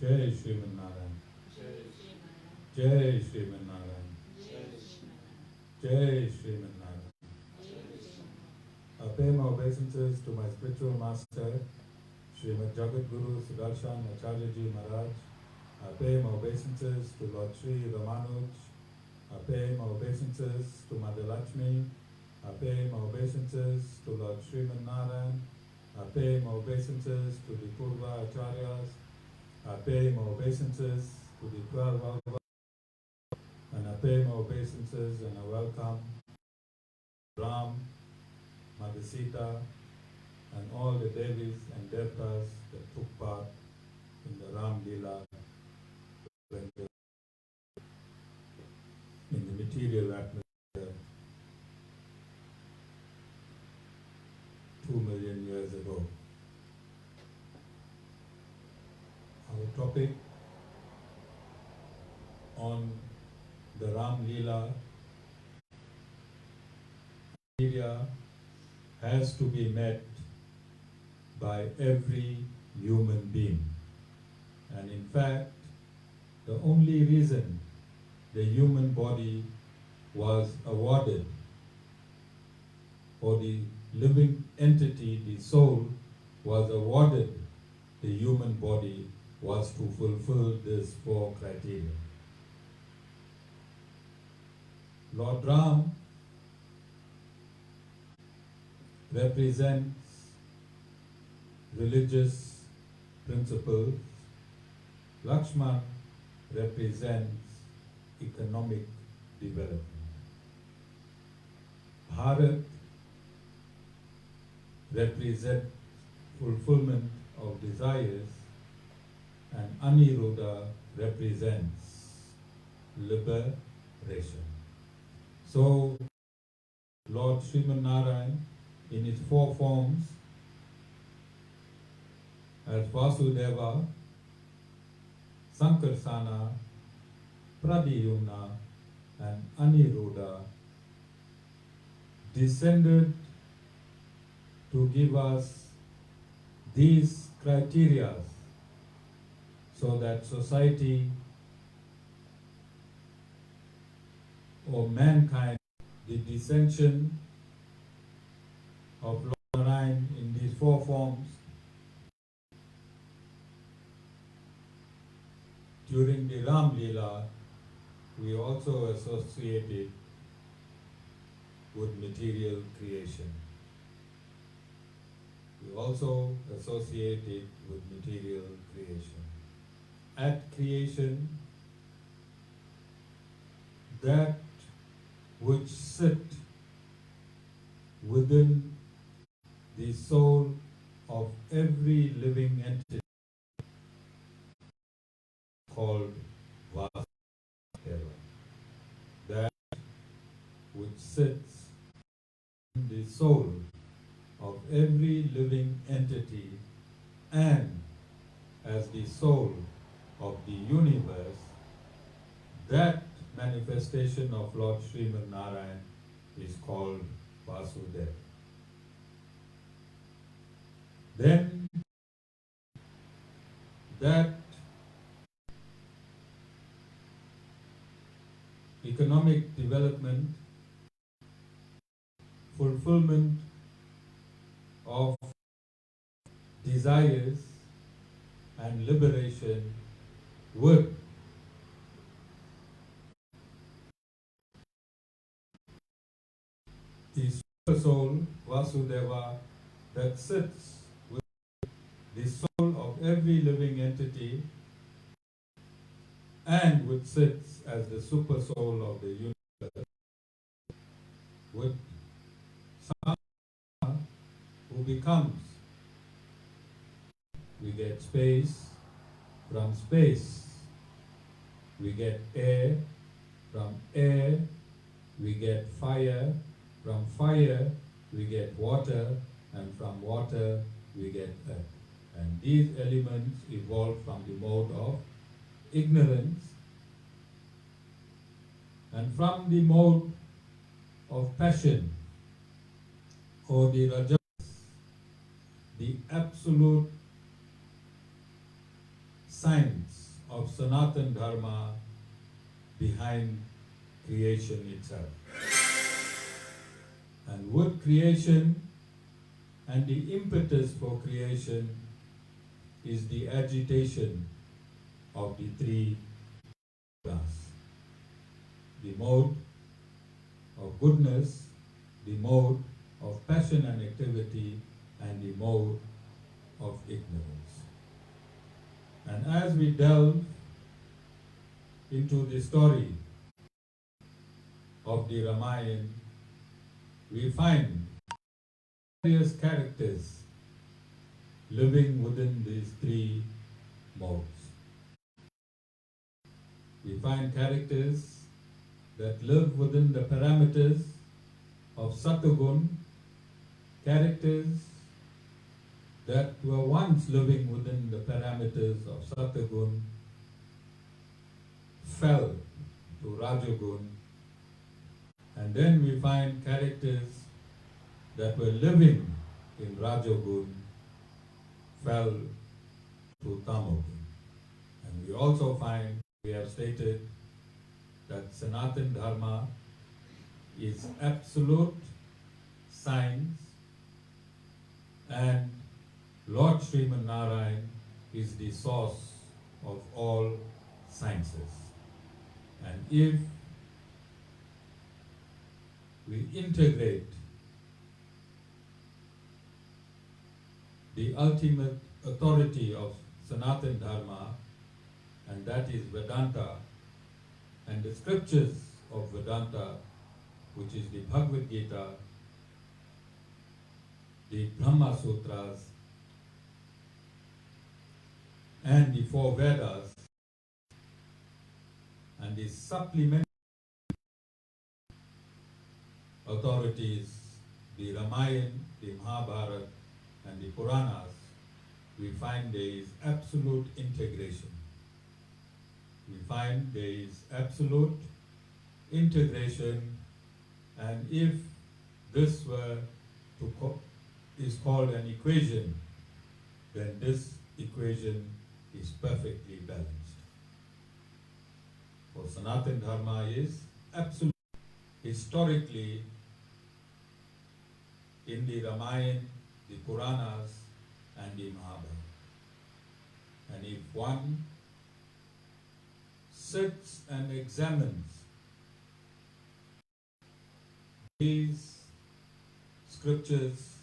Jai Sriman Narayan. Jai Sriman Narayan. Jai Sriman Narayan. I pay my obeisances to my spiritual master, Srimad Jagadguru Sudarshan Acharyaji Maharaj. I pay my obeisances to Lord Sri Ramanuj. I pay my obeisances to Mother Lakshmi. I pay my obeisances to Lord Sriman Narayan. I pay my obeisances to the Purva Acharyas. I pay my obeisances to the 12 Alva. And I pay my obeisances and I welcome Ram, Mother Sita, and all the Devis and Devtas that took part in the Ram Leela in the material atmosphere 2 million years ago. Our topic on the Ram Leela criteria has to be met by every human being. And in fact, the only reason the human body was awarded, or the living entity, the soul, was awarded the human body, was to fulfill these 4 criteria. Lord Ram represents religious principles. Lakshman represents economic development. Bharat represents fulfillment of desires, and Aniruddha represents liberation. So, Lord Sriman Narayan, in his 4 forms, as Vasudeva, Sankersana, Pradyumna and Aniruddha, descended to give us these criteria so that society or mankind, the descension of Lord Narayan in these 4 forms during the Ram Leela, we also associate it with material creation. We also associate it with material creation. At creation, that which sit within the soul of every living entity called Vasudeva. That which sits in the soul of every living entity and as the soul of the universe, that manifestation of Lord Sriman Narayan is called Vasudeva. Then that economic development, fulfillment of desires and liberation with the super soul Vasudeva that sits with the soul of every living entity and which sits as the super soul of the universe, with someone who becomes, we get space, from space we get air, from air we get fire, from fire we get water, and from water we get earth. And these elements evolve from the mode of ignorance, and from the mode of passion, or the rajas, the absolute science of Sanatana Dharma behind creation itself. And with creation and the impetus for creation is the agitation of the three gunas. The mode of goodness, the mode of passion and activity, and the mode of ignorance. And as we delve into the story of the Ramayana, we find various characters living within these three modes. We find characters that live within the parameters of Satugun, characters that were once living within the parameters of Satugun, fell to Rajagun, and then we find characters that were living in Rajagun, fell to Tamogun. And we also find, we have stated, that Sanatana Dharma is absolute science and Lord Sriman Narayan is the source of all sciences. And if we integrate the ultimate authority of Sanatana Dharma, and that is Vedanta, and the scriptures of Vedanta, which is the Bhagavad Gita, the Brahma Sutras, and the four Vedas, and the supplementary authorities, the Ramayana, the Mahabharata, and the Puranas, we find there is absolute integration. We find there is absolute integration, and if this were is called an equation, then this equation is perfectly balanced. For Sanatana Dharma is absolute. Historically, in the Ramayana, the Puranas, and the Mahabharata. And if one sits and examines these scriptures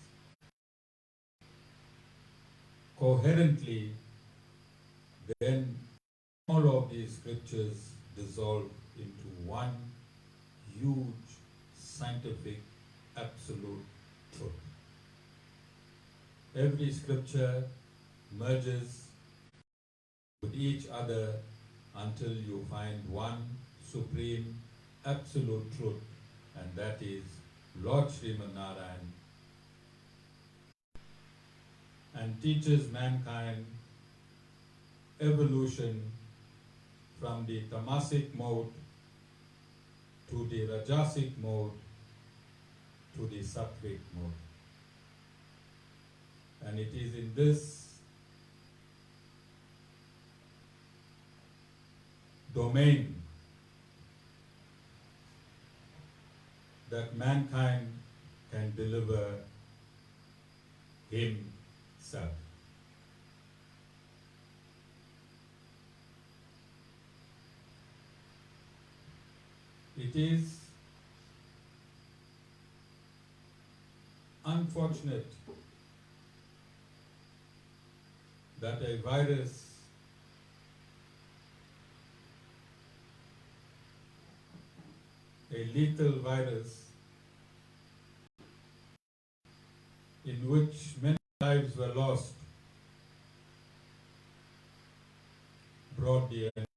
coherently, then all of these scriptures dissolve into one huge scientific absolute truth. Every scripture merges with each other until you find one supreme absolute truth, and that is Lord Sriman Narayan, and teaches mankind evolution from the tamasic mode to the rajasic mode to the sattvic mode. And it is in this domain that mankind can deliver himself. It is unfortunate that a virus a lethal virus in which many lives were lost brought the enemy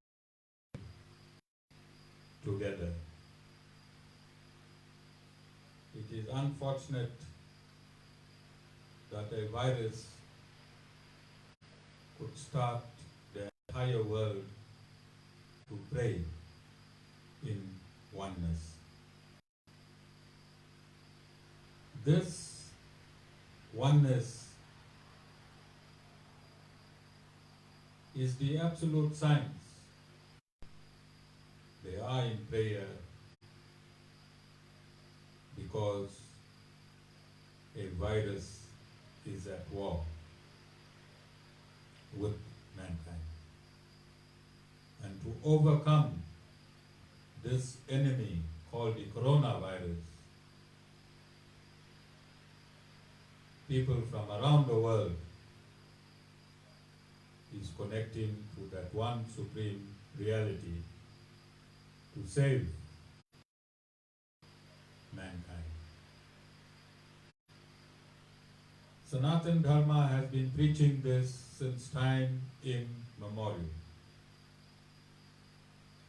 together. It is unfortunate that a virus could start the entire world to pray in oneness. This oneness is the absolute science are in prayer because a virus is at war with mankind. And to overcome this enemy called the coronavirus, people from around the world is connecting to that one supreme reality to save mankind. Sanatana Dharma has been preaching this since time immemorial.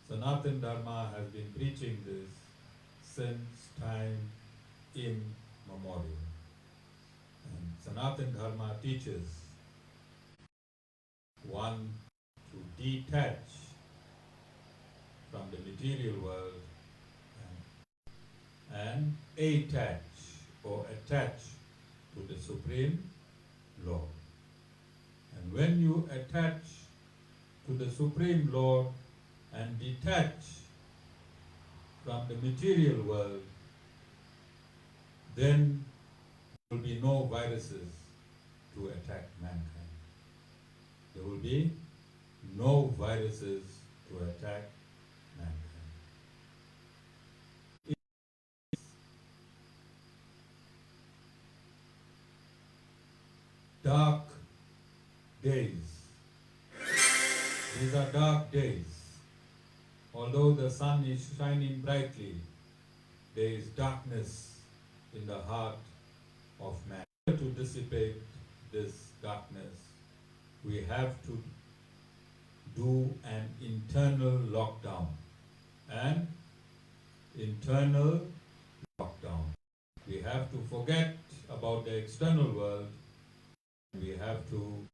Sanatana Dharma has been preaching this since time immemorial. And Sanatana Dharma teaches one to detach from the material world and attach or attach to the Supreme Lord. And when you attach to the Supreme Lord and detach from the material world, then there will be no viruses to attack mankind. There will be no viruses to attack mankind. Dark days. These are dark days. Although the sun is shining brightly, there is darkness in the heart of man. To dissipate this darkness, we have to do an internal lockdown. An internal lockdown. We have to forget about the external world. We have to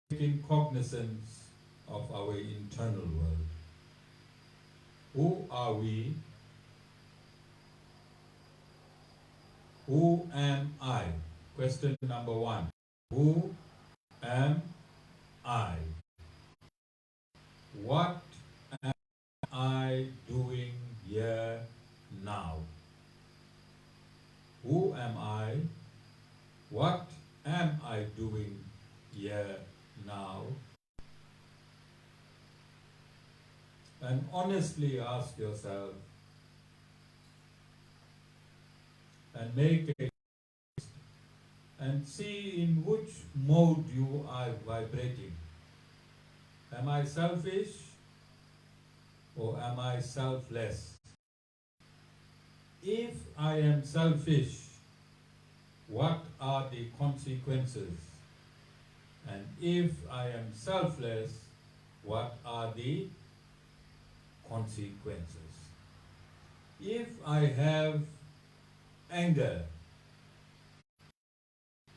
take in cognizance of our internal world. Who are we? Who am I? Question number one. Who am I? What am I doing here now? Who am I? What am I doing here now? And honestly ask yourself and make a list and see in which mode you are vibrating. Am I selfish or am I selfless? If I am selfish, what are the consequences? And if I am selfless, what are the consequences? If I have anger,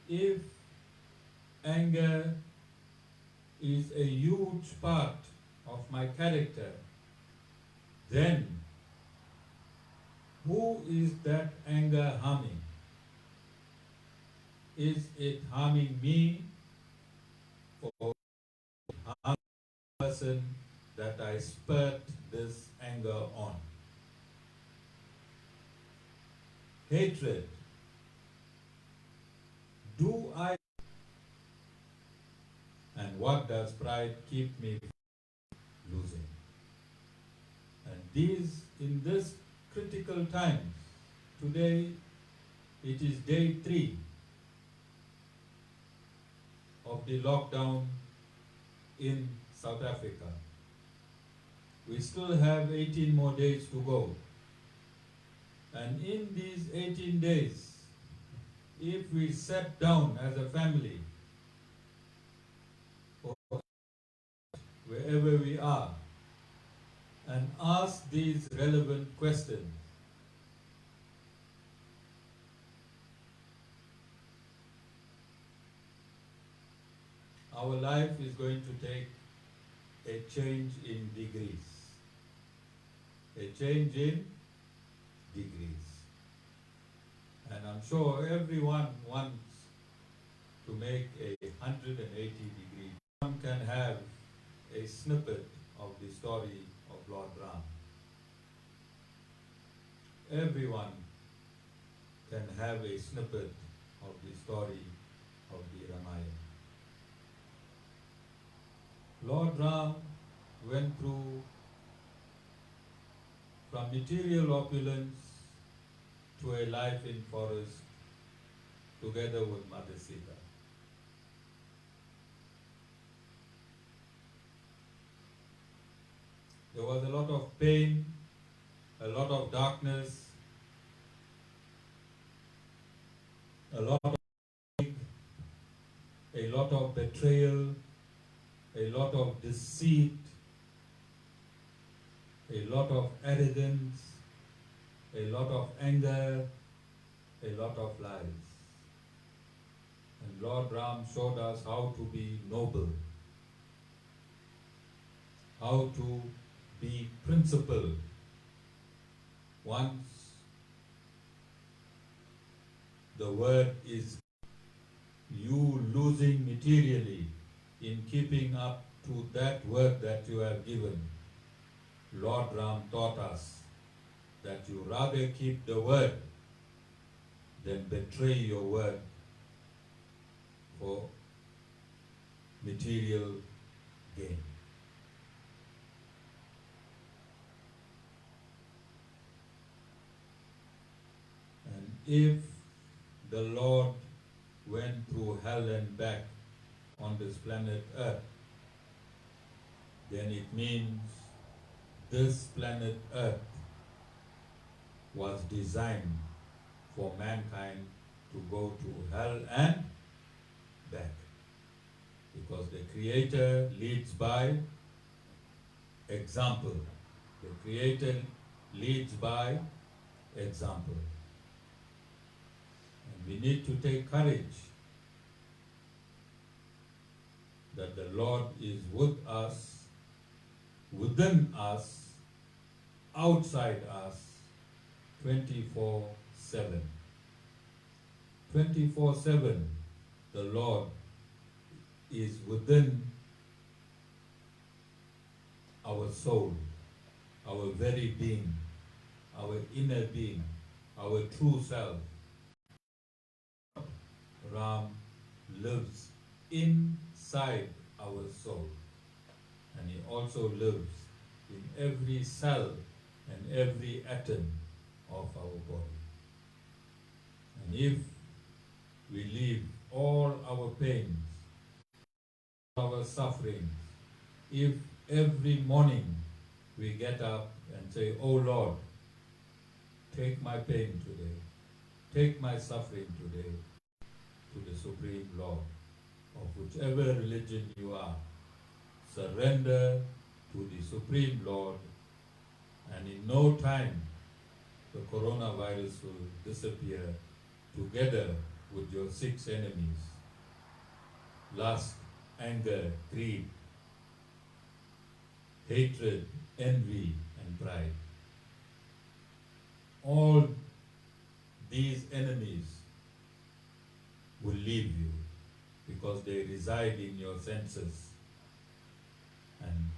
if anger is a huge part of my character, then who is that anger harming? Is it harming me or harming the person that I spurt this anger on? Hatred. Do I? And what does pride keep me losing? And in this critical times, today it is day 3 of the lockdown in South Africa. We still have 18 more days to go. And in these 18 days, if we sat down as a family, or wherever we are, and ask these relevant questions, our life is going to take a change in degrees. A change in degrees. And I'm sure everyone wants to make a 180 degree. One can have a snippet of the story of everyone can have a snippet of the story of the Ramayana. Lord Ram went through from material opulence to a life in forest together with Mother Sita. There was a lot of pain, a lot of darkness, a lot of a lot of betrayal, a lot of deceit, a lot of arrogance, a lot of anger, a lot of lies. And Lord Ram showed us how to be noble, how to be principled. Once the word is you losing materially in keeping up to that word that you have given, Lord Ram taught us that you rather keep the word than betray your word for material gain. And if the Lord went through hell and back on this planet Earth, then it means this planet Earth was designed for mankind to go to hell and back. Because the Creator leads by example. The Creator leads by example. And we need to take courage that the Lord is with us, within us, outside us, 24/7. 24/7, the Lord is within our soul, our very being, our inner being, our true self. Ram lives inside our soul, and he also lives in every cell and every atom of our body. And if we leave all our pains, our sufferings, if every morning we get up and say, "Oh Lord, take my pain today, take my suffering today," to the Supreme Lord of whichever religion you are, surrender to the Supreme Lord, and in no time the coronavirus will disappear together with your 6 enemies: lust, anger, greed, hatred, envy, and pride. All these enemies will leave you because they reside in your senses. And